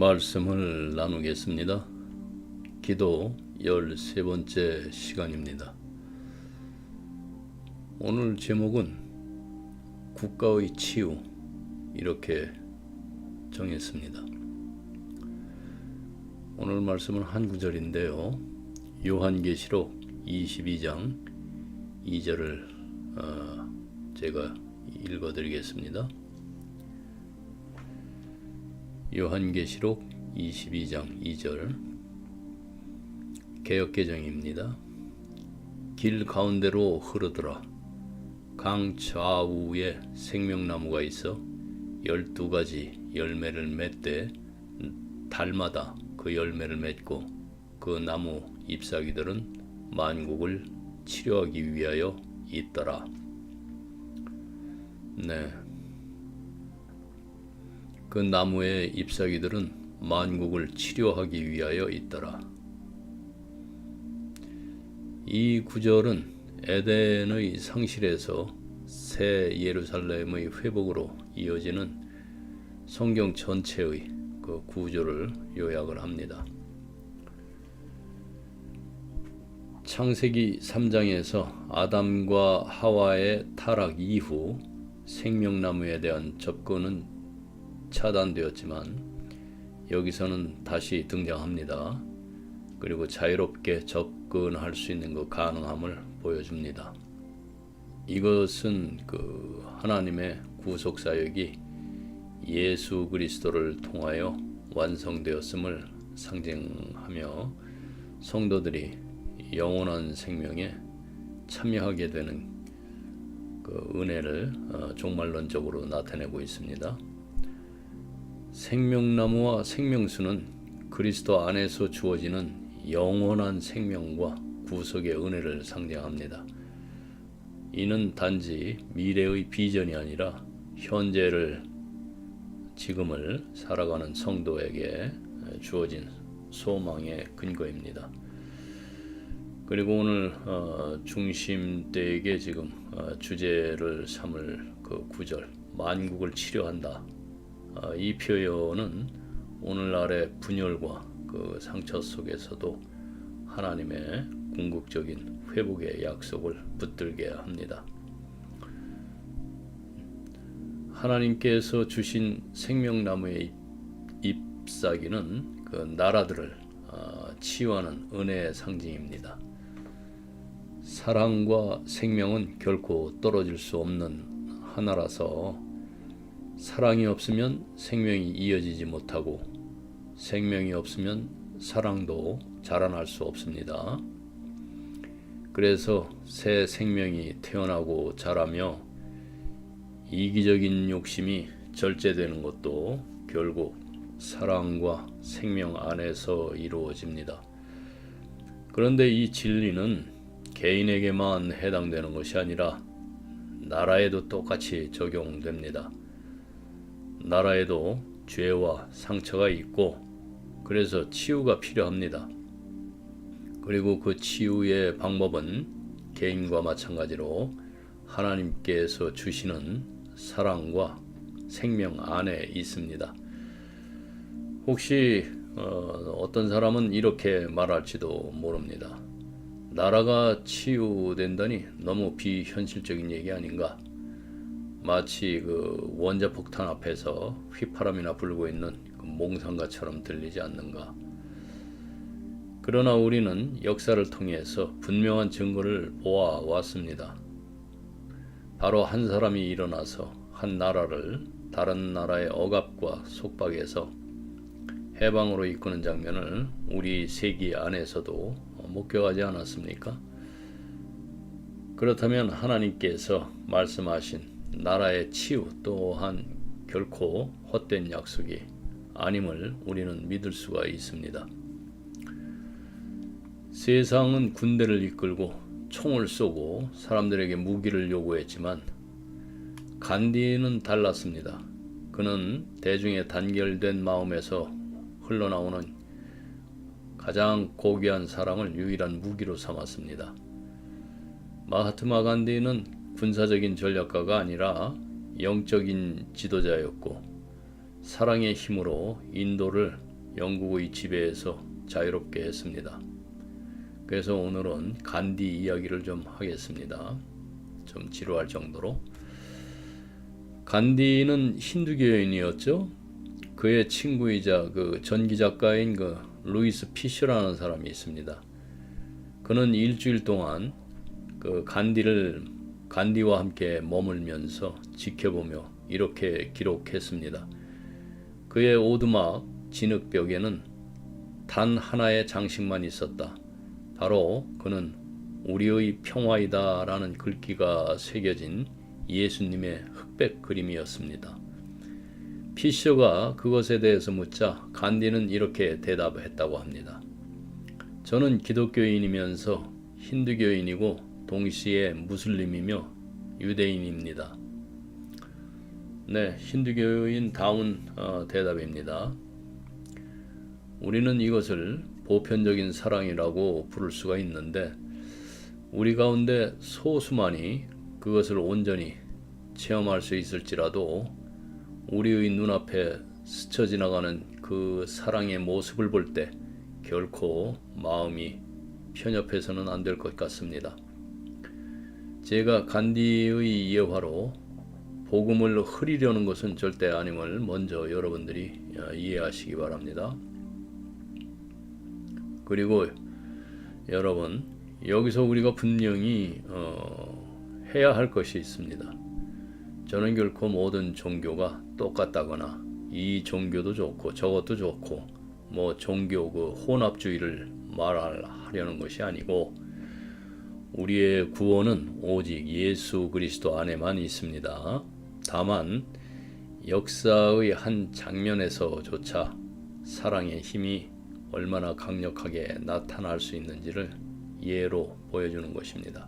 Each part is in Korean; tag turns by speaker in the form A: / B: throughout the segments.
A: 말씀을 나누겠습니다. 기도 13번째 시간입니다. 오늘 제목은 국가의 치유 이렇게 정했습니다. 오늘 말씀은 한 구절인데요. 요한계시록 22장 2절을 제가 읽어드리겠습니다. 요한계시록 22장 2절 개역개정입니다. 길 가운데로 흐르더라. 강 좌우에 생명나무가 있어 12가지 열매를 맺되 달마다 그 열매를 맺고 그 나무 잎사귀들은 만국을 치료하기 위하여 있더라. 그 나무의 잎사귀들은 만국을 치료하기 위하여 있더라. 이 구절은 에덴의 상실에서 새 예루살렘의 회복으로 이어지는 성경 전체의 그 구조를 요약을 합니다. 창세기 3장에서 아담과 하와의 타락 이후 생명나무에 대한 접근은 차단되었지만 여기서는 다시 등장합니다. 그리고 자유롭게 접근할 수 있는 그 가능함을 보여줍니다. 이것은 그 하나님의 구속 사역이 예수 그리스도를 통하여 완성되었음을 상징하며 성도들이 영원한 생명에 참여하게 되는 그 은혜를 종말론적으로 나타내고 있습니다. 생명나무와 생명수는 그리스도 안에서 주어지는 영원한 생명과 구속의 은혜를 상징합니다. 이는 단지 미래의 비전이 아니라 현재를 지금을 살아가는 성도에게 주어진 소망의 근거입니다. 그리고 오늘 중심되게 지금 주제를 삼을 그 구절 만국을 치료한다. 이 표현은 오늘날의 분열과 그 상처 속에서도 하나님의 궁극적인 회복의 약속을 붙들게 합니다. 하나님께서 주신 생명나무의 잎사귀는 그 나라들을 치유하는 은혜의 상징입니다. 사랑과 생명은 결코 떨어질 수 없는 하나라서 사랑이 없으면 생명이 이어지지 못하고 생명이 없으면 사랑도 자라날 수 없습니다. 그래서 새 생명이 태어나고 자라며 이기적인 욕심이 절제되는 것도 결국 사랑과 생명 안에서 이루어집니다. 그런데 이 진리는 개인에게만 해당되는 것이 아니라 나라에도 똑같이 적용됩니다. 나라에도 죄와 상처가 있고 그래서 치유가 필요합니다. 그리고 그 치유의 방법은 개인과 마찬가지로 하나님께서 주시는 사랑과 생명 안에 있습니다. 혹시 어떤 사람은 이렇게 말할지도 모릅니다. 나라가 치유된다니 너무 비현실적인 얘기 아닌가? 마치 그 원자폭탄 앞에서 휘파람이나 불고 있는 그 몽상가처럼 들리지 않는가? 그러나 우리는 역사를 통해서 분명한 증거를 보아왔습니다. 바로 한 사람이 일어나서 한 나라를 다른 나라의 억압과 속박에서 해방으로 이끄는 장면을 우리 세기 안에서도 목격하지 않았습니까? 그렇다면 하나님께서 말씀하신 나라의 치유 또한 결코 헛된 약속이 아님을 우리는 믿을 수가 있습니다. 세상은 군대를 이끌고 총을 쏘고 사람들에게 무기를 요구했지만 간디는 달랐습니다. 그는 대중의 단결된 마음에서 흘러나오는 가장 고귀한 사랑을 유일한 무기로 삼았습니다. 마하트마 간디는 군사적인 전략가가 아니라 영적인 지도자였고 사랑의 힘으로 인도를 영국의 지배에서 자유롭게 했습니다. 그래서 오늘은 간디 이야기를 좀 하겠습니다. 좀 지루할 정도로. 간디는 힌두교인이었죠. 그의 친구이자 그 전기 작가인 그 루이스 피셔라는 사람이 있습니다. 그는 일주일 동안 그 간디와 함께 머물면서 지켜보며 이렇게 기록했습니다. 그의 오두막 진흙벽에는 단 하나의 장식만 있었다. 바로 그는 우리의 평화이다 라는 글귀가 새겨진 예수님의 흑백 그림이었습니다. 피셔가 그것에 대해서 묻자 간디는 이렇게 대답했다고 합니다. 저는 기독교인이면서 힌두교인이고 동시에 무슬림이며 유대인입니다. 네, 힌두교인다운 대답입니다. 우리는 이것을 보편적인 사랑이라고 부를 수가 있는데 우리 가운데 소수만이 그것을 온전히 체험할 수 있을지라도 우리의 눈앞에 스쳐 지나가는 그 사랑의 모습을 볼 때 결코 마음이 편협해서는 안 될 것 같습니다. 제가 간디의 예화로 복음을 흐리려는 것은 절대 아님을 먼저 여러분들이 이해하시기 바랍니다. 그리고 여러분, 여기서 우리가 분명히 해야 할 것이 있습니다. 저는 결코 모든 종교가 똑같다거나 이 종교도 좋고 저것도 좋고 뭐 종교 그 혼합주의를 말하려는 것이 아니고 우리의 구원은 오직 예수 그리스도 안에만 있습니다. 다만 역사의 한 장면에서조차 사랑의 힘이 얼마나 강력하게 나타날 수 있는지를 예로 보여주는 것입니다.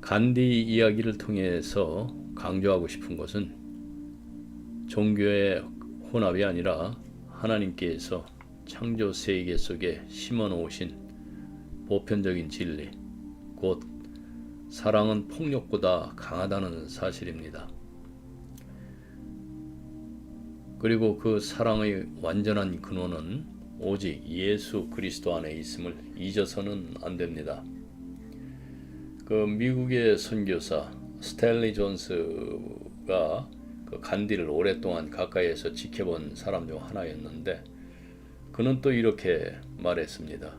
A: 간디 이야기를 통해서 강조하고 싶은 것은 종교의 혼합이 아니라 하나님께서 창조 세계 속에 심어 놓으신 보편적인 진리, 곧 사랑은 폭력보다 강하다는 사실입니다. 그리고 그 사랑의 완전한 근원은 오직 예수 그리스도 안에 있음을 잊어서는 안 됩니다. 그 미국의 선교사 스탠리 존스가 그 간디를 오랫동안 가까이에서 지켜본 사람 중 하나였는데 그는 또 이렇게 말했습니다.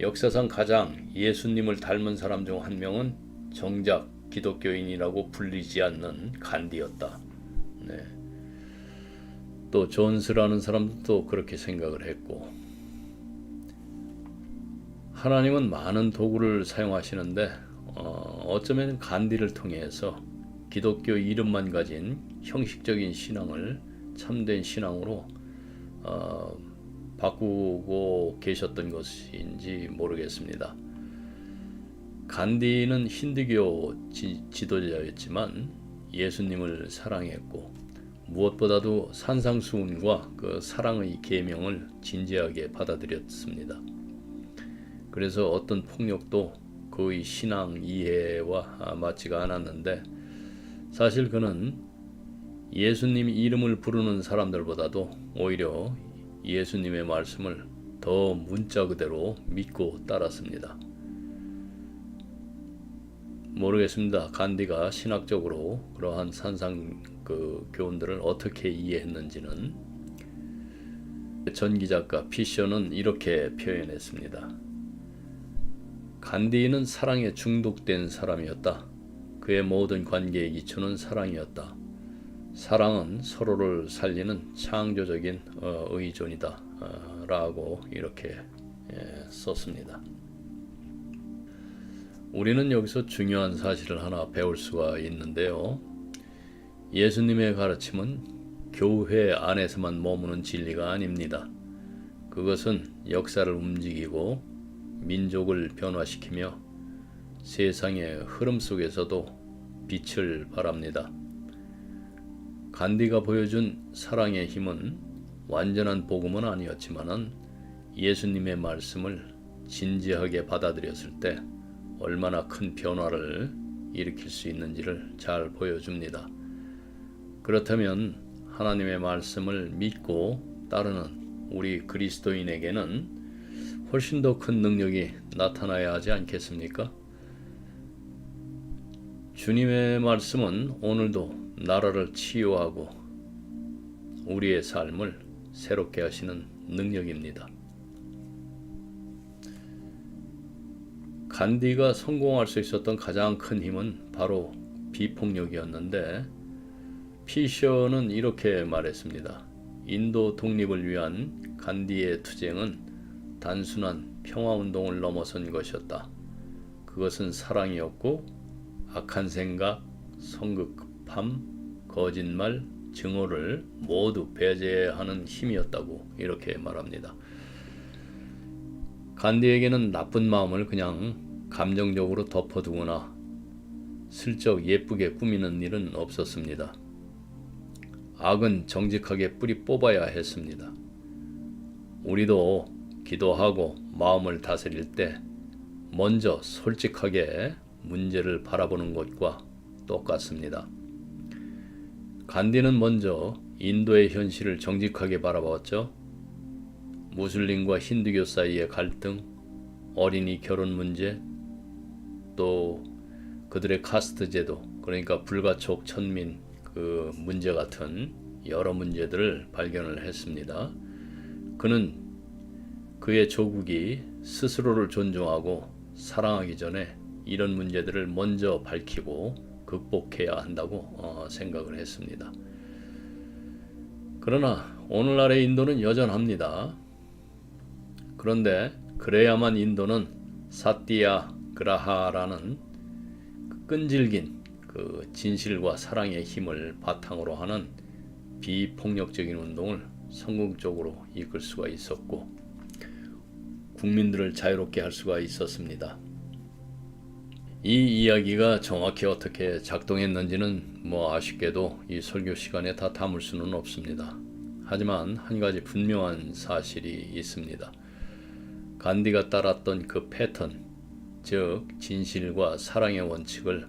A: 역사상 가장 예수님을 닮은 사람 중 한 명은 정작 기독교인이라고 불리지 않는 간디였다. 네. 또 존스라는 사람도 또 그렇게 생각을 했고, 하나님은 많은 도구를 사용하시는데 어쩌면 간디를 통해서 기독교 이름만 가진 형식적인 신앙을 참된 신앙으로 바꾸고 계셨던 것인지 모르겠습니다. 간디는 힌두교 지도자였지만 예수님을 사랑했고 무엇보다도 산상수훈과 그 사랑의 계명을 진지하게 받아들였습니다. 그래서 어떤 폭력도 그의 신앙 이해와 맞지가 않았는데 사실 그는 예수님 이름을 부르는 사람들보다도 오히려 예수님의 말씀을 더 문자 그대로 믿고 따랐습니다. 모르겠습니다. 간디가 신학적으로 그러한 산상 교훈들을 어떻게 이해했는지는. 전기작가 피셔는 이렇게 표현했습니다. 간디는 사랑에 중독된 사람이었다. 그의 모든 관계의 기초는 사랑이었다. 사랑은 서로를 살리는 창조적인 의존이다 라고 이렇게 썼습니다. 우리는 여기서 중요한 사실을 하나 배울 수가 있는데요. 예수님의 가르침은 교회 안에서만 머무는 진리가 아닙니다. 그것은 역사를 움직이고 민족을 변화시키며 세상의 흐름 속에서도 빛을 발합니다. 간디가 보여준 사랑의 힘은 완전한 복음은 아니었지만은 예수님의 말씀을 진지하게 받아들였을 때 얼마나 큰 변화를 일으킬 수 있는지를 잘 보여줍니다. 그렇다면 하나님의 말씀을 믿고 따르는 우리 그리스도인에게는 훨씬 더 큰 능력이 나타나야 하지 않겠습니까? 주님의 말씀은 오늘도 나라를 치유하고 우리의 삶을 새롭게 하시는 능력입니다. 간디가 성공할 수 있었던 가장 큰 힘은 바로 비폭력이었는데, 피셔는 이렇게 말했습니다. 인도 독립을 위한 간디의 투쟁은 단순한 평화운동을 넘어선 것이었다. 그것은 사랑이었고 악한 생각, 성급함, 거짓말, 증오를 모두 배제하는 힘이었다고 이렇게 말합니다. 간디에게는 나쁜 마음을 그냥 감정적으로 덮어두거나 슬쩍 예쁘게 꾸미는 일은 없었습니다. 악은 정직하게 뿌리 뽑아야 했습니다. 우리도 기도하고 마음을 다스릴 때 먼저 솔직하게 문제를 바라보는 것과 똑같습니다. 간디는 먼저 인도의 현실을 정직하게 바라봤죠. 무슬림과 힌두교 사이의 갈등, 어린이 결혼 문제, 또 그들의 카스트 제도, 그러니까 불가촉 천민 그 문제 같은 여러 문제들을 발견을 했습니다. 그는 그의 조국이 스스로를 존중하고 사랑하기 전에 이런 문제들을 먼저 밝히고 극복해야 한다고 생각을 했습니다. 그러나 오늘날의 인도는 여전합니다. 그런데 그래야만 인도는 사띠야 그라하라는 끈질긴 그 진실과 사랑의 힘을 바탕으로 하는 비폭력적인 운동을 성공적으로 이끌 수가 있었고 국민들을 자유롭게 할 수가 있었습니다. 이 이야기가 정확히 어떻게 작동했는지는 아쉽게도 이 설교 시간에 다 담을 수는 없습니다. 하지만 한 가지 분명한 사실이 있습니다. 간디가 따랐던 그 패턴, 즉 진실과 사랑의 원칙을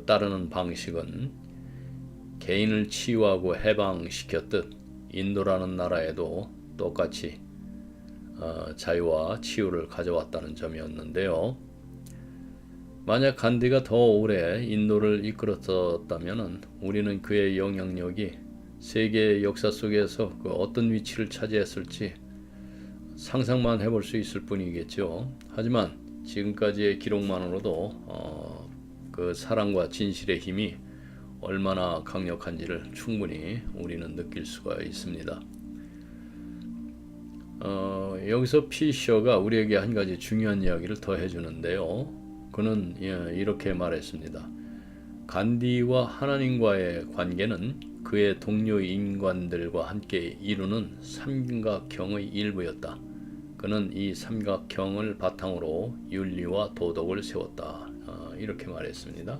A: 따르는 방식은 개인을 치유하고 해방시켰듯 인도라는 나라에도 똑같이 자유와 치유를 가져왔다는 점이었는데요. 만약 간디가 더 오래 인도를 이끌었다면 우리는 그의 영향력이 세계 역사 속에서 어떤 위치를 차지했을지 상상만 해볼 수 있을 뿐이겠죠. 하지만 지금까지의 기록만으로도 그 사랑과 진실의 힘이 얼마나 강력한지를 충분히 우리는 느낄 수가 있습니다. 여기서 피셔가 우리에게 한 가지 중요한 이야기를 더 해주는데요. 그는 이렇게 말했습니다. 간디와 하나님과의 관계는 그의 동료 인간들과 함께 이루는 삼각형의 일부였다. 그는 이 삼각형을 바탕으로 윤리와 도덕을 세웠다. 이렇게 말했습니다.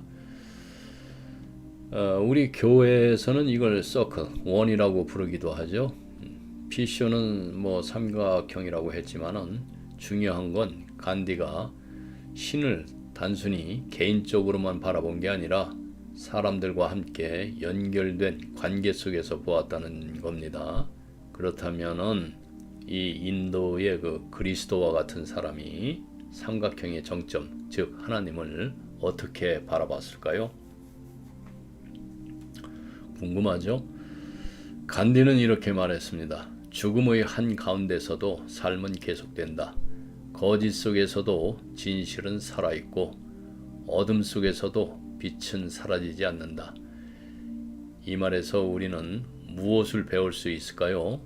A: 우리 교회에서는 이걸 서클, 원이라고 부르기도 하죠. 피셔는 삼각형이라고 했지만은 중요한 건 간디가 신을 단순히 개인적으로만 바라본 게 아니라 사람들과 함께 연결된 관계 속에서 보았다는 겁니다. 그렇다면은 이 인도의 그리스도와 같은 사람이 삼각형의 정점, 즉 하나님을 어떻게 바라봤을까요? 궁금하죠? 간디는 이렇게 말했습니다. 죽음의 한 가운데서도 삶은 계속된다. 거짓 속에서도 진실은 살아있고 어둠 속에서도 빛은 사라지지 않는다. 이 말에서 우리는 무엇을 배울 수 있을까요?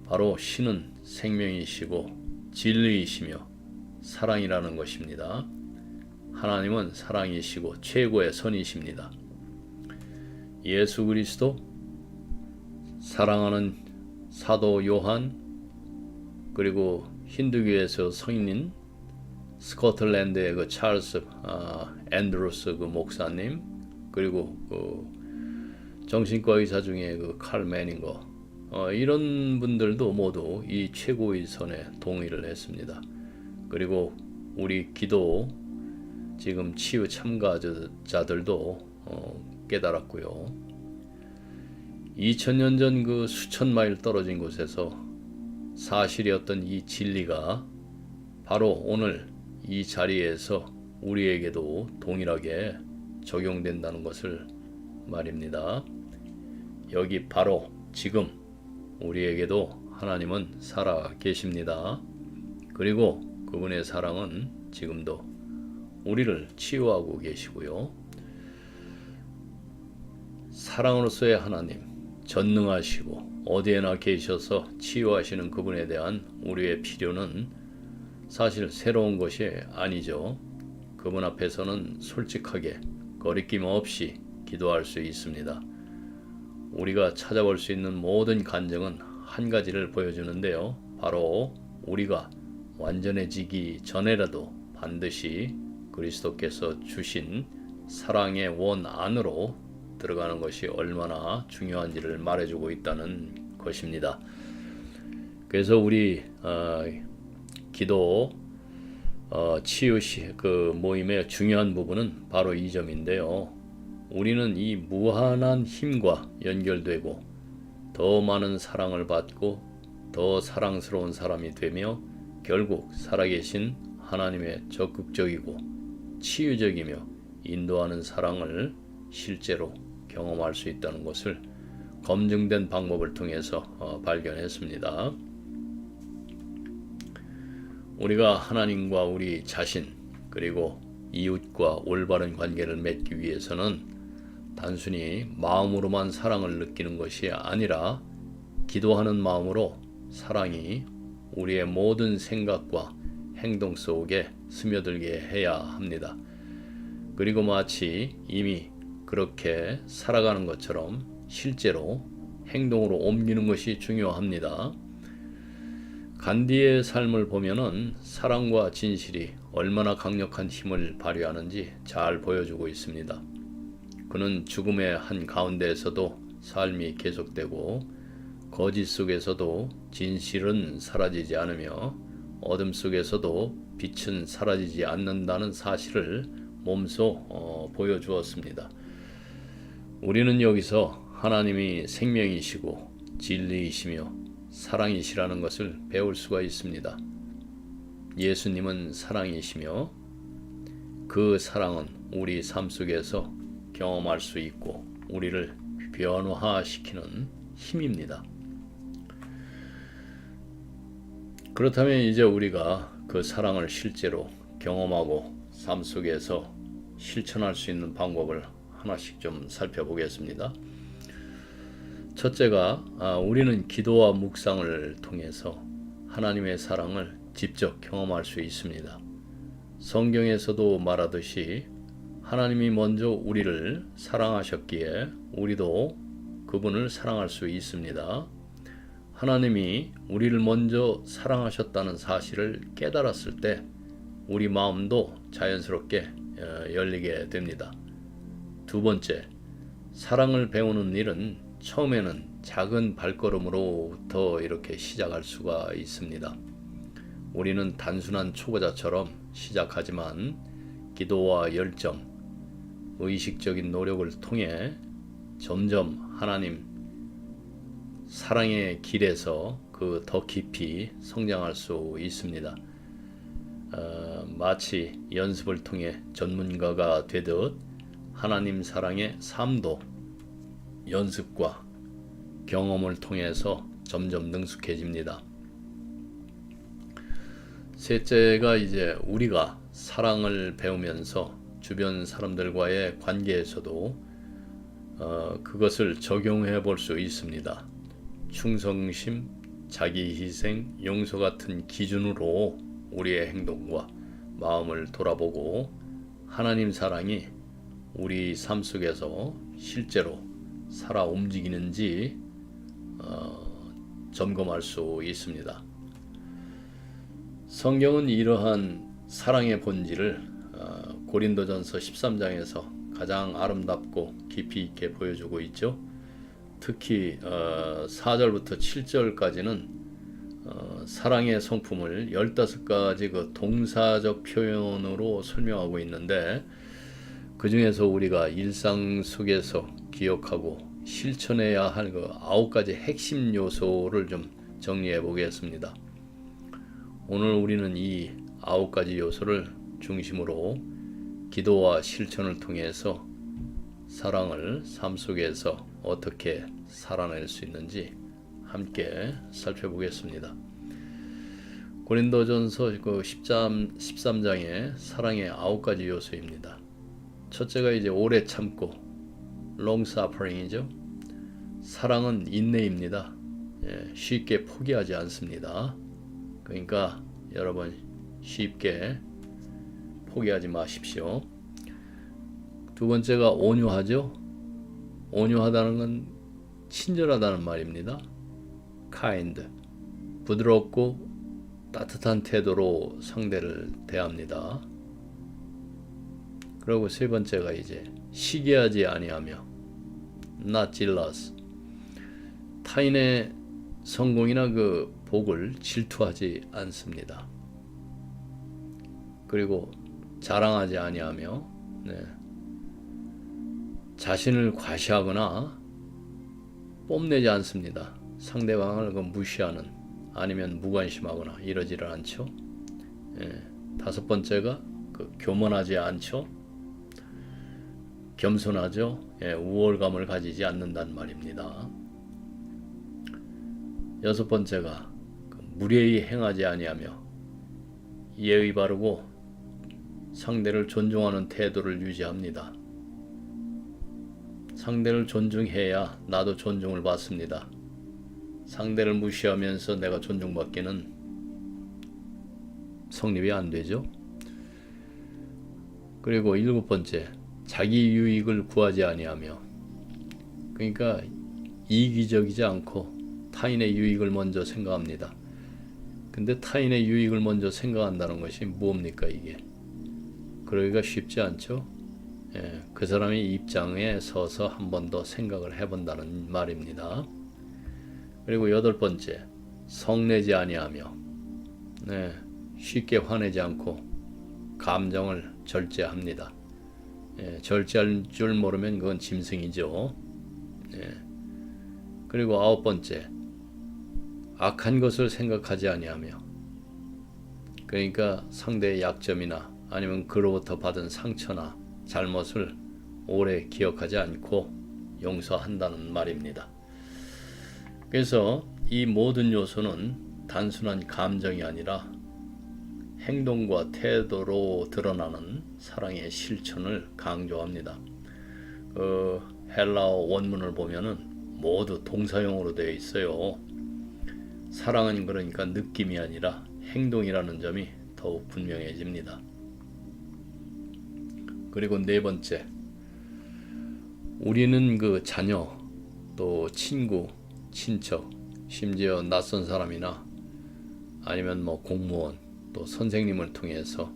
A: 바로 신은 생명이시고 진리이시며 사랑이라는 것입니다. 하나님은 사랑이시고 최고의 선이십니다. 예수 그리스도, 사랑하는 사도 요한, 그리고 힌두교에서 성인인 스코틀랜드의 그 찰스 앤드루스 목사님, 그리고 정신과 의사 중에 칼 매닝거, 이런 분들도 모두 이 최고의 선에 동의를 했습니다. 그리고 우리 기도 지금 치유 참가자들도 깨달았고요. 2000년 전 수천 마일 떨어진 곳에서 사실이었던 이 진리가 바로 오늘 이 자리에서 우리에게도 동일하게 적용된다는 것을 말입니다. 여기 바로 지금 우리에게도 하나님은 살아 계십니다. 그리고 그분의 사랑은 지금도 우리를 치유하고 계시고요. 사랑으로서의 하나님, 전능하시고 어디에나 계셔서 치유하시는 그분에 대한 우리의 필요는 사실 새로운 것이 아니죠. 그분 앞에서는 솔직하게 거리낌 없이 기도할 수 있습니다. 우리가 찾아볼 수 있는 모든 간증은 한 가지를 보여주는데요. 바로 우리가 완전해지기 전에라도 반드시 그리스도께서 주신 사랑의 원 안으로 들어가는 것이 얼마나 중요한지를 말해주고 있다는 것입니다. 그래서 우리 기도 치유 그 모임의 중요한 부분은 바로 이 점인데요. 우리는 이 무한한 힘과 연결되고 더 많은 사랑을 받고 더 사랑스러운 사람이 되며 결국 살아계신 하나님의 적극적이고 치유적이며 인도하는 사랑을 실제로 경험할 수 있다는 것을 검증된 방법을 통해서 발견했습니다. 우리가 하나님과 우리 자신 그리고 이웃과 올바른 관계를 맺기 위해서는 단순히 마음으로만 사랑을 느끼는 것이 아니라 기도하는 마음으로 사랑이 우리의 모든 생각과 행동 속에 스며들게 해야 합니다. 그리고 마치 이미 그렇게 살아가는 것처럼 실제로 행동으로 옮기는 것이 중요합니다. 간디의 삶을 보면은 사랑과 진실이 얼마나 강력한 힘을 발휘하는지 잘 보여주고 있습니다. 그는 죽음의 한 가운데에서도 삶이 계속되고 거짓 속에서도 진실은 사라지지 않으며 어둠 속에서도 빛은 사라지지 않는다는 사실을 몸소 보여주었습니다. 우리는 여기서 하나님이 생명이시고 진리이시며 사랑이시라는 것을 배울 수가 있습니다. 예수님은 사랑이시며 그 사랑은 우리 삶 속에서 경험할 수 있고 우리를 변화시키는 힘입니다. 그렇다면 이제 우리가 그 사랑을 실제로 경험하고 삶 속에서 실천할 수 있는 방법을 하나씩 좀 살펴보겠습니다. 첫째가 우리는 기도와 묵상을 통해서 하나님의 사랑을 직접 경험할 수 있습니다. 성경에서도 말하듯이 하나님이 먼저 우리를 사랑하셨기에 우리도 그분을 사랑할 수 있습니다. 하나님이 우리를 먼저 사랑하셨다는 사실을 깨달았을 때 우리 마음도 자연스럽게 열리게 됩니다. 두 번째, 사랑을 배우는 일은 처음에는 작은 발걸음으로부터 이렇게 시작할 수가 있습니다. 우리는 단순한 초보자처럼 시작하지만 기도와 열정, 의식적인 노력을 통해 점점 하나님 사랑의 길에서 그 더 깊이 성장할 수 있습니다. 마치 연습을 통해 전문가가 되듯 하나님 사랑의 삶도 연습과 경험을 통해서 점점 능숙해집니다. 셋째가 이제 우리가 사랑을 배우면서 주변 사람들과의 관계에서도 그것을 적용해 볼 수 있습니다. 충성심, 자기희생, 용서 같은 기준으로 우리의 행동과 마음을 돌아보고 하나님 사랑이 우리 삶 속에서 실제로 살아 움직이는지 점검할 수 있습니다. 성경은 이러한 사랑의 본질을 고린도전서 13장에서 가장 아름답고 깊이 있게 보여주고 있죠. 특히 4절부터 7절까지는 사랑의 성품을 15가지 그 동사적 표현으로 설명하고 있는데 그 중에서 우리가 일상 속에서 기억하고 실천해야 할 그 9가지 핵심 요소를 좀 정리해 보겠습니다. 오늘 우리는 이 9가지 요소를 중심으로 기도와 실천을 통해서 사랑을 삶 속에서 어떻게 살아낼 수 있는지 함께 살펴보겠습니다. 고린도전서 13장의 사랑의 9가지 요소입니다. 첫째가 이제 오래 참고 long suffering이죠. 사랑은 인내입니다. 쉽게 포기하지 않습니다. 그러니까 여러분 쉽게 포기하지 마십시오. 두 번째가 온유하죠. 온유하다는 건 친절하다는 말입니다. kind, 부드럽고 따뜻한 태도로 상대를 대합니다. 그리고 세 번째가 이제 시기하지 아니하며 not jealous, 타인의 성공이나 그 복을 질투하지 않습니다. 그리고 자랑하지 아니하며 자신을 과시하거나 뽐내지 않습니다. 상대방을 무시하는 아니면 무관심하거나 이러지를 않죠. 다섯 번째가 교만하지 않죠. 겸손하죠. 우월감을 가지지 않는다는 말입니다. 여섯 번째가 무례히 행하지 아니하며 예의 바르고 상대를 존중하는 태도를 유지합니다. 상대를 존중해야 나도 존중을 받습니다. 상대를 무시하면서 내가 존중받기는 성립이 안 되죠. 그리고 일곱 번째, 자기 유익을 구하지 아니하며, 그러니까 이기적이지 않고 타인의 유익을 먼저 생각합니다. 근데 타인의 유익을 먼저 생각한다는 것이 뭡니까 이게? 그러기가 쉽지 않죠. 그 사람의 입장에 서서 한 번 더 생각을 해본다는 말입니다. 그리고 여덟 번째, 성내지 아니하며, 쉽게 화내지 않고 감정을 절제합니다. 절제할 줄 모르면 그건 짐승이죠. 그리고 아홉 번째, 악한 것을 생각하지 아니하며, 그러니까 상대의 약점이나 아니면 그로부터 받은 상처나 잘못을 오래 기억하지 않고 용서한다는 말입니다. 그래서 이 모든 요소는 단순한 감정이 아니라 행동과 태도로 드러나는 사랑의 실천을 강조합니다. 헬라어 원문을 보면은 모두 동사용으로 되어 있어요. 사랑은 그러니까 느낌이 아니라 행동이라는 점이 더욱 분명해집니다. 그리고 네 번째, 우리는 그 자녀, 또 친구, 친척, 심지어 낯선 사람이나 아니면 공무원, 또 선생님을 통해서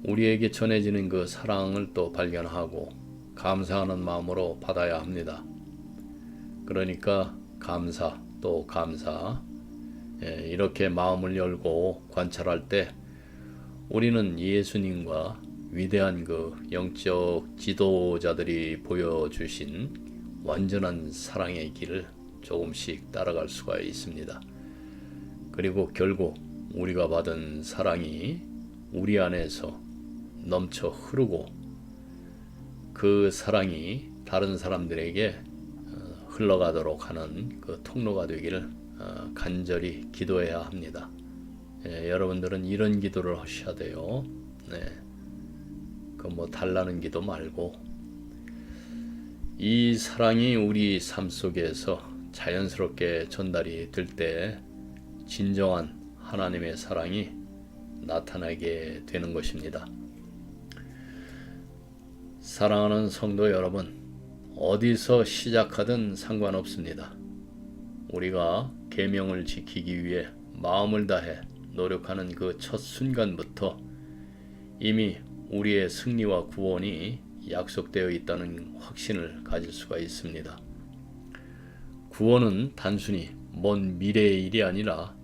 A: 우리에게 전해지는 그 사랑을 또 발견하고 감사하는 마음으로 받아야 합니다. 그러니까 감사, 또 감사, 이렇게 마음을 열고 관찰할 때 우리는 예수님과 위대한 그 영적 지도자들이 보여주신 완전한 사랑의 길을 조금씩 따라갈 수가 있습니다. 그리고 결국 우리가 받은 사랑이 우리 안에서 넘쳐 흐르고 그 사랑이 다른 사람들에게 흘러가도록 하는 그 통로가 되기를 간절히 기도해야 합니다. 여러분들은 이런 기도를 하셔야 돼요. 달라는 기도 말고 이 사랑이 우리 삶 속에서 자연스럽게 전달이 될 때 진정한 하나님의 사랑이 나타나게 되는 것입니다. 사랑하는 성도 여러분, 어디서 시작하든 상관없습니다. 우리가 계명을 지키기 위해 마음을 다해 노력하는 그 첫 순간부터 이미 우리의 승리와 구원이 약속되어 있다는 확신을 가질 수가 있습니다. 구원은 단순히 먼 미래의 일이 아니라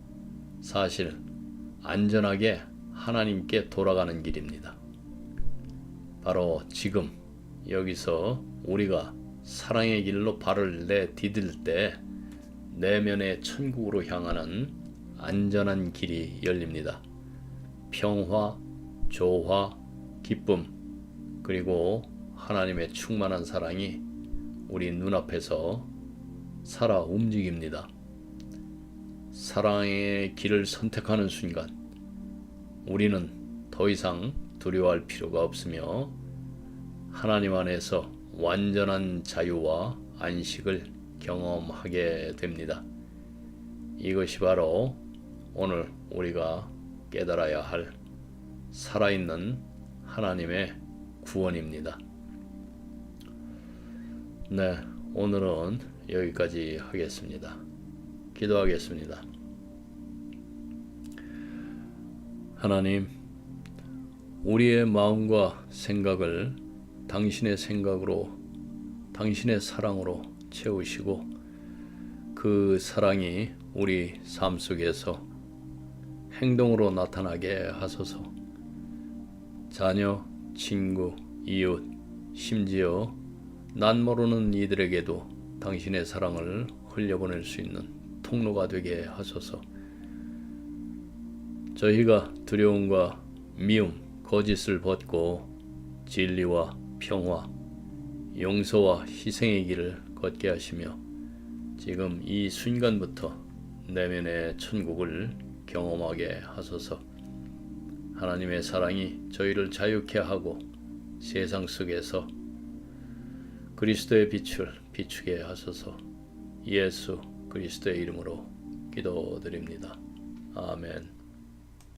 A: 사실 안전하게 하나님께 돌아가는 길입니다. 바로 지금 여기서 우리가 사랑의 길로 발을 내디딜 때 내면의 천국으로 향하는 안전한 길이 열립니다. 평화, 조화, 기쁨, 그리고 하나님의 충만한 사랑이 우리 눈앞에서 살아 움직입니다. 사랑의 길을 선택하는 순간 우리는 더 이상 두려워할 필요가 없으며 하나님 안에서 완전한 자유와 안식을 경험하게 됩니다. 이것이 바로 오늘 우리가 깨달아야 할 살아있는 하나님의 구원입니다. 네, 오늘은 여기까지 하겠습니다. 기도하겠습니다. 하나님, 우리의 마음과 생각을 당신의 생각으로, 당신의 사랑으로 채우시고 그 사랑이 우리 삶 속에서 행동으로 나타나게 하소서. 자녀, 친구, 이웃, 심지어 난 모르는 이들에게도 당신의 사랑을 흘려보낼 수 있는 통로가 되게 하소서. 저희가 두려움과 미움, 거짓을 벗고 진리와 평화, 용서와 희생의 길을 걷게 하시며 지금 이 순간부터 내면의 천국을 경험하게 하소서. 하나님의 사랑이 저희를 자유케 하고 세상 속에서 그리스도의 빛을 비추게 하소서. 예수 그리스도의 이름으로 기도드립니다. 아멘.